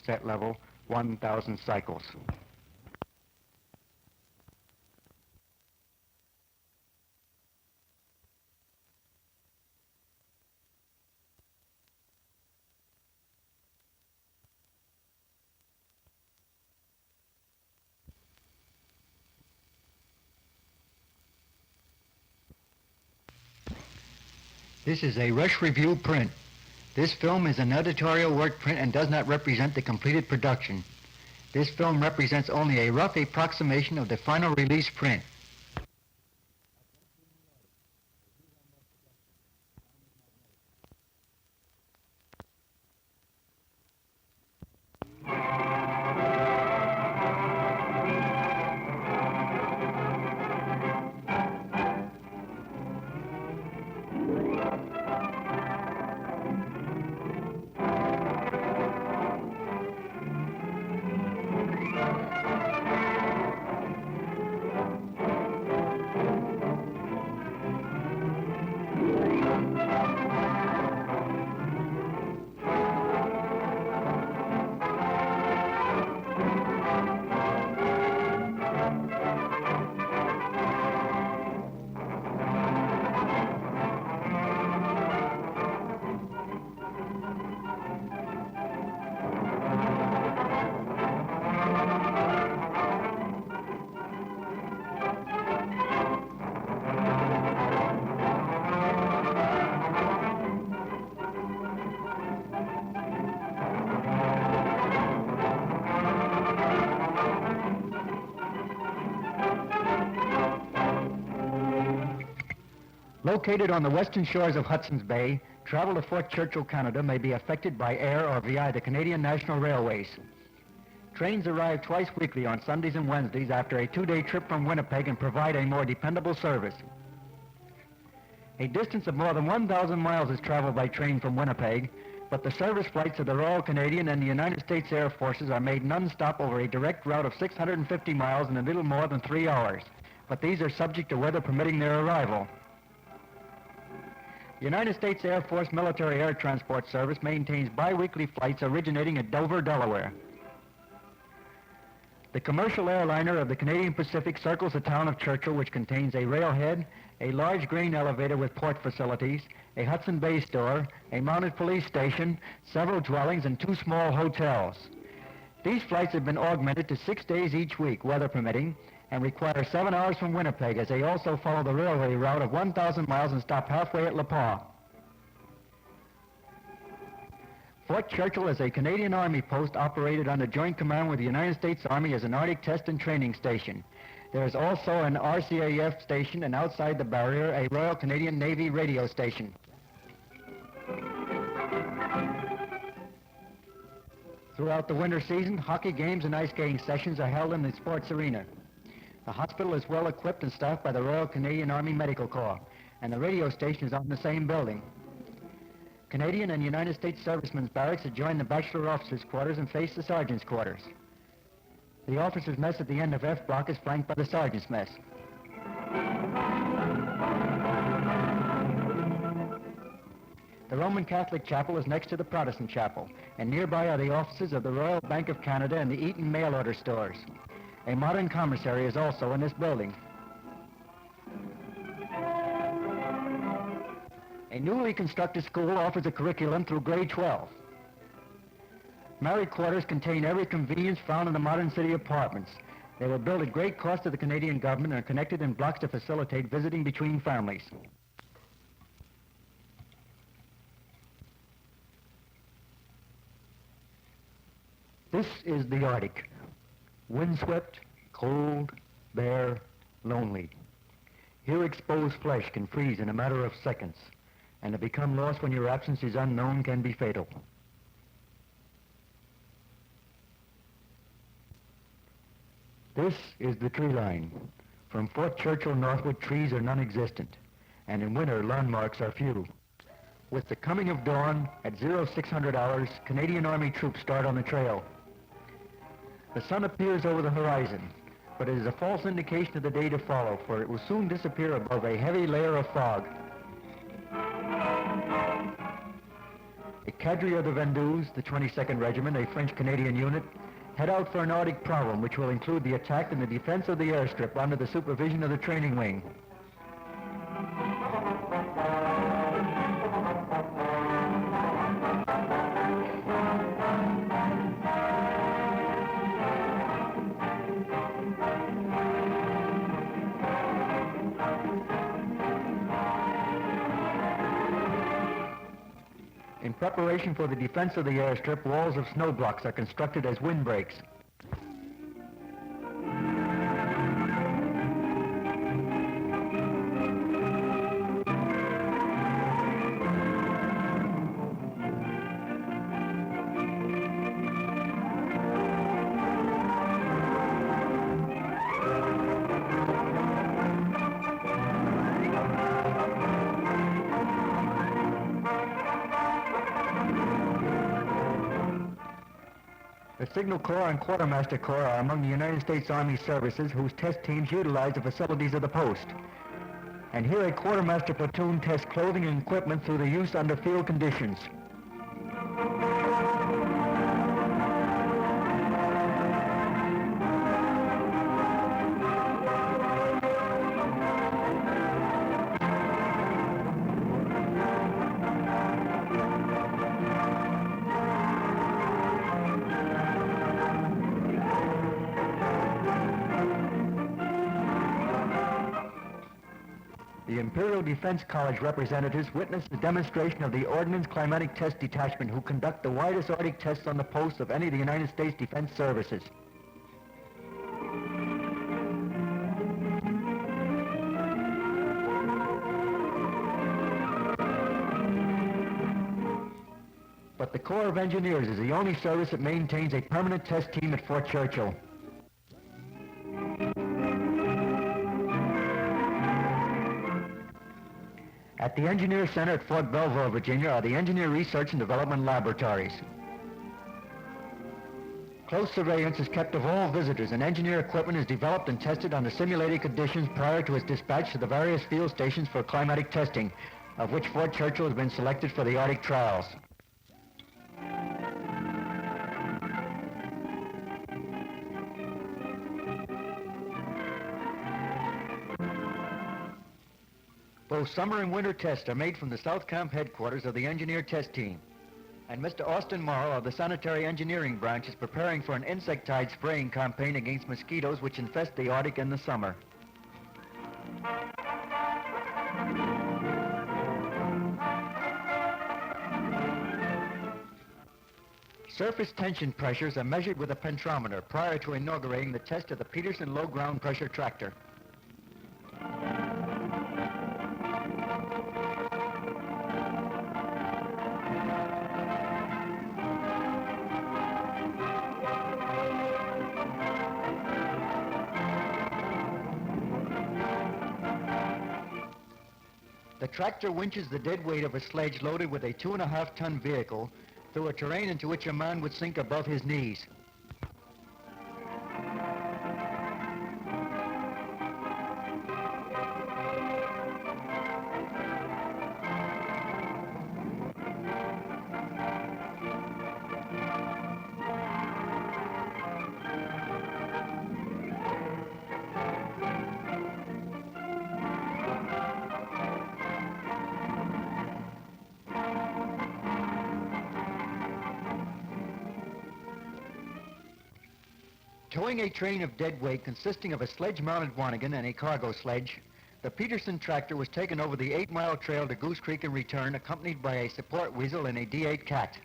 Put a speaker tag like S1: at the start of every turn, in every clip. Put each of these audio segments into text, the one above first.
S1: set level, 1,000 cycles. This is a Rush Review print. This film is an editorial work print and does not represent the completed production. This film represents only a rough approximation of the final release print. Located on the western shores of Hudson's Bay, travel to Fort Churchill, Canada may be affected by air or via the Canadian National Railways. Trains arrive twice weekly on Sundays and Wednesdays after a 2-day trip from Winnipeg and provide a more dependable service. A distance of more than 1,000 miles is traveled by train from Winnipeg, but the service flights of the Royal Canadian and the United States Air Forces are made non-stop over a direct route of 650 miles in a little more than 3 hours, but these are subject to weather permitting their arrival. The United States Air Force Military Air Transport Service maintains bi-weekly flights originating at Dover, Delaware. The commercial airliner of the Canadian Pacific circles the town of Churchill, which contains a railhead, a large grain elevator with port facilities, a Hudson Bay store, a mounted police station, several dwellings, and 2 small hotels. These flights have been augmented to 6 days each week, weather permitting, and require 7 hours from Winnipeg, as they also follow the railway route of 1,000 miles and stop halfway at Le Pas. Fort Churchill is a Canadian Army post operated under joint command with the United States Army as an Arctic test and training station. There is also an RCAF station, and outside the barrier, a Royal Canadian Navy radio station. Throughout the winter season, hockey games and ice skating sessions are held in the sports arena. The hospital is well equipped and staffed by the Royal Canadian Army Medical Corps, and the radio station is on the same building. Canadian and United States servicemen's barracks adjoin the bachelor officers' quarters and face the sergeant's quarters. The officers' mess at the end of F block is flanked by the sergeant's mess. The Roman Catholic chapel is next to the Protestant chapel, and nearby are the offices of the Royal Bank of Canada and the Eaton mail order stores. A modern commissary is also in this building. A newly constructed school offers a curriculum through grade 12. Married quarters contain every convenience found in the modern city apartments. They were built at great cost to the Canadian government and are connected in blocks to facilitate visiting between families. This is the Arctic. Windswept, cold, bare, lonely. Here exposed flesh can freeze in a matter of seconds, and to become lost when your absence is unknown can be fatal. This is the tree line. From Fort Churchill northward, trees are non-existent, and in winter, landmarks are few. With the coming of dawn, at 0600 hours, Canadian Army troops start on the trail. The sun appears over the horizon, but it is a false indication of the day to follow, for it will soon disappear above a heavy layer of fog. A cadre of the Vendus, the 22nd Regiment, a French-Canadian unit, head out for an Arctic problem, which will include the attack and the defense of the airstrip under the supervision of the training wing. In preparation for the defense of the airstrip, walls of snow blocks are constructed as windbreaks. The Signal Corps and Quartermaster Corps are among the United States Army services whose test teams utilize the facilities of the post. And here a quartermaster platoon tests clothing and equipment through the use under field conditions. The Imperial Defense College representatives witnessed the demonstration of the Ordnance Climatic Test Detachment, who conduct the widest Arctic tests on the posts of any of the United States Defense Services. But the Corps of Engineers is the only service that maintains a permanent test team at Fort Churchill. At the Engineer Center at Fort Belvoir, Virginia, are the Engineer Research and Development Laboratories. Close surveillance is kept of all visitors, and engineer equipment is developed and tested under simulated conditions prior to its dispatch to the various field stations for climatic testing, of which Fort Churchill has been selected for the Arctic trials. Both summer and winter tests are made from the South Camp headquarters of the Engineer Test Team. And Mr. Austin Morrow of the Sanitary Engineering Branch is preparing for an insecticide spraying campaign against mosquitoes which infest the Arctic in the summer. Surface tension pressures are measured with a pentrometer prior to inaugurating the test of the Peterson low ground pressure tractor. The tractor winches the dead weight of a sledge loaded with a 2.5-ton vehicle through a terrain into which a man would sink above his knees. Towing a train of dead weight consisting of a sledge-mounted wanigan and a cargo sledge, the Peterson tractor was taken over the 8-mile trail to Goose Creek and return, accompanied by a support weasel and a D8 cat.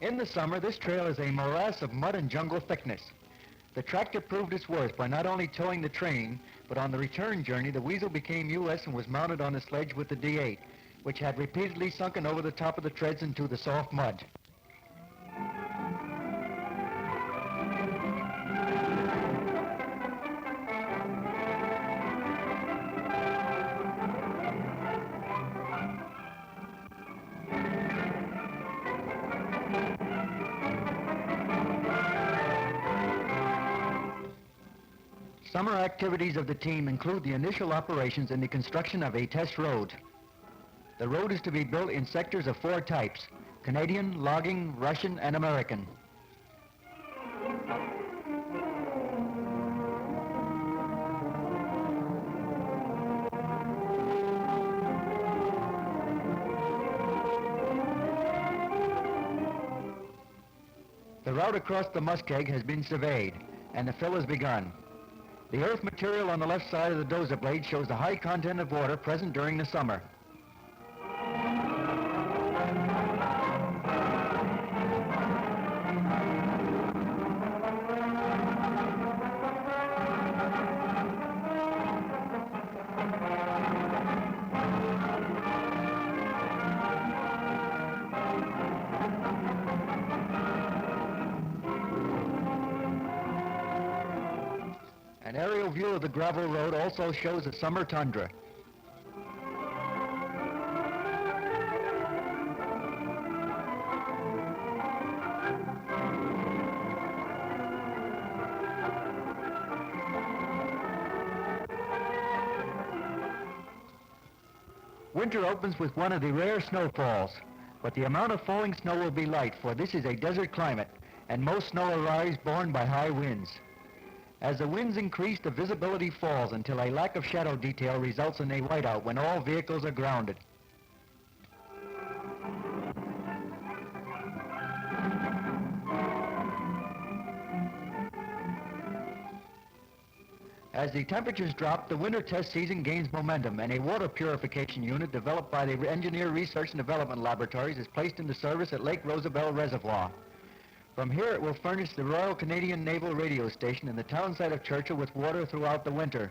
S1: In the summer, this trail is a morass of mud and jungle thickness. The tractor proved its worth by not only towing the train, but on the return journey, the weasel became U.S. and was mounted on the sledge with the D8, which had repeatedly sunken over the top of the treads into the soft mud. Summer activities of the team include the initial operations and the construction of a test road. The road is to be built in sectors of 4 types: Canadian, logging, Russian, and American. The route across the muskeg has been surveyed, and the fill has begun. The earth material on the left side of the dozer blade shows the high content of water present during the summer. An aerial view of the gravel road also shows a summer tundra. Winter opens with one of the rare snowfalls, but the amount of falling snow will be light, for this is a desert climate, and most snow arrives borne by high winds. As the winds increase, the visibility falls until a lack of shadow detail results in a whiteout when all vehicles are grounded. As the temperatures drop, the winter test season gains momentum, and a water purification unit developed by the Engineer Research and Development Laboratories is placed into service at Lake Rosabelle Reservoir. From here, it will furnish the Royal Canadian Naval Radio Station in the town site of Churchill with water throughout the winter.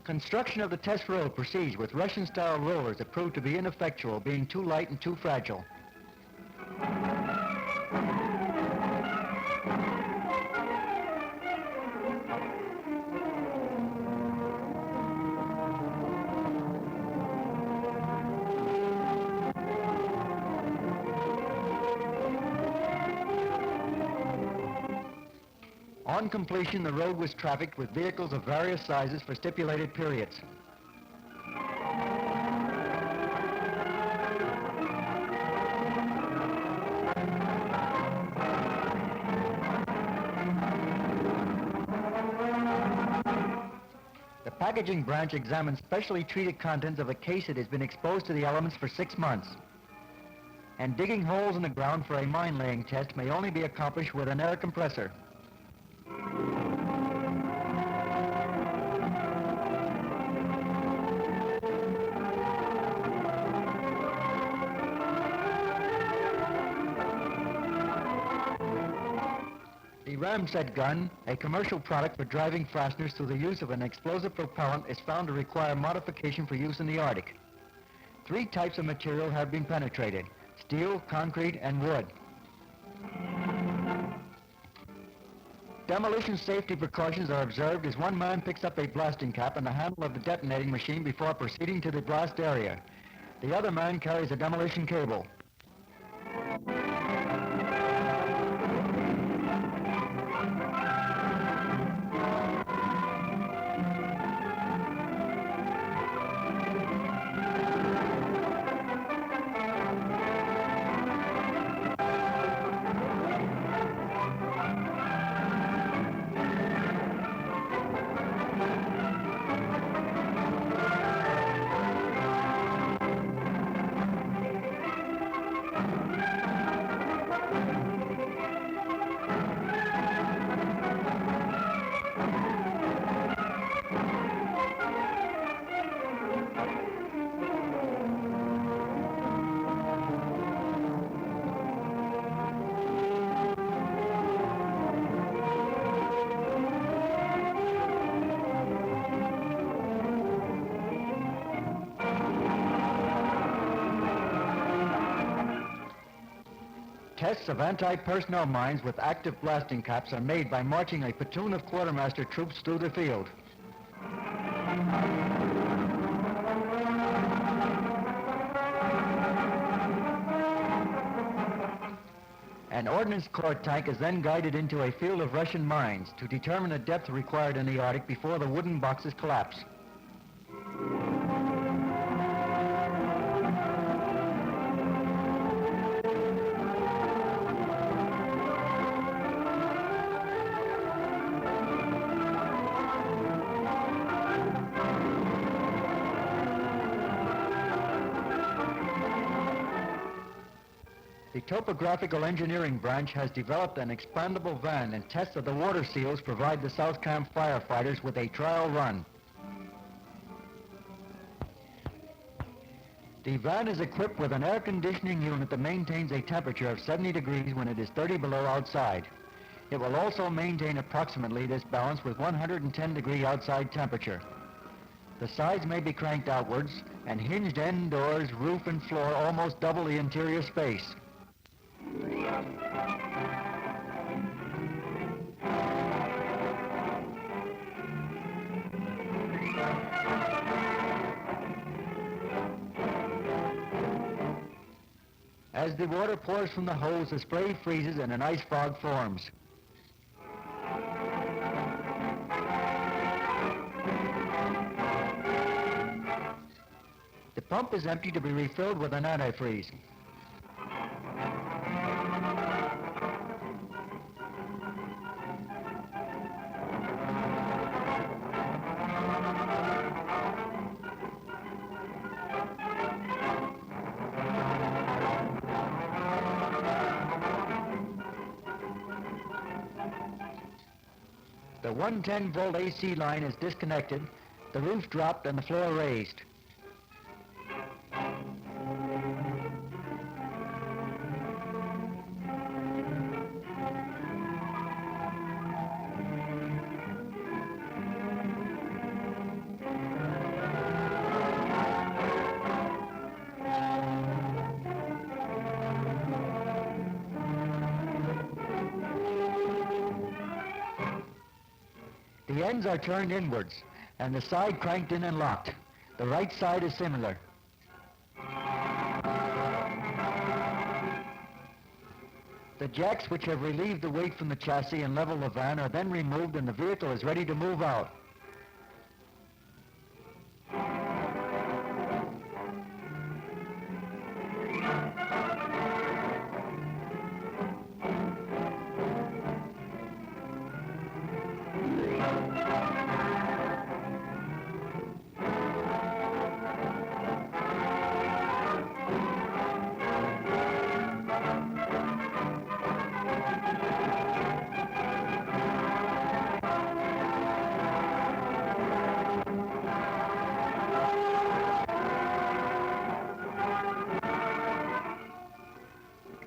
S1: Construction of the test road proceeds with Russian-style rollers that prove to be ineffectual, being too light and too fragile. On completion, the road was trafficked with vehicles of various sizes for stipulated periods. The packaging branch examines specially treated contents of a case that has been exposed to the elements for 6 months. And digging holes in the ground for a mine-laying test may only be accomplished with an air compressor. The ramjet gun, a commercial product for driving fasteners through the use of an explosive propellant, is found to require modification for use in the Arctic. 3 types of material have been penetrated: steel, concrete, and wood. Demolition safety precautions are observed as one man picks up a blasting cap and the handle of the detonating machine before proceeding to the blast area. The other man carries a demolition cable. Tests of anti-personnel mines with active blasting caps are made by marching a platoon of quartermaster troops through the field. An Ordnance Corps tank is then guided into a field of Russian mines to determine the depth required in the Arctic before the wooden boxes collapse. The Topographical Engineering Branch has developed an expandable van, and tests of the water seals provide the South Camp firefighters with a trial run. The van is equipped with an air conditioning unit that maintains a temperature of 70 degrees when it is 30 below outside. It will also maintain approximately this balance with 110-degree outside temperature. The sides may be cranked outwards, and hinged end doors, roof, and floor almost double the interior space. As the water pours from the hose, the spray freezes and an ice fog forms. The pump is empty to be refilled with an antifreeze. The 110-volt AC line is disconnected, the roof dropped, and the floor raised. The ends are turned inwards, and the side cranked in and locked. The right side is similar. The jacks, which have relieved the weight from the chassis and leveled the van, are then removed, and the vehicle is ready to move out.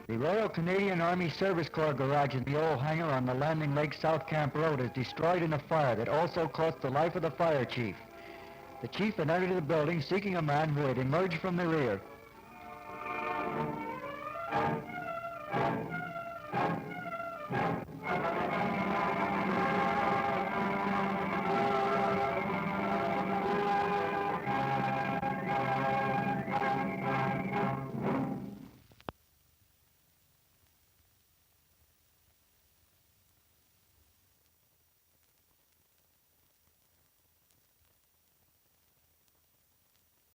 S1: The Royal Canadian Army Service Corps garage in the old hangar on the Landing Lake South Camp Road is destroyed in a fire that also cost the life of the fire chief. The chief had entered the building seeking a man who had emerged from the rear.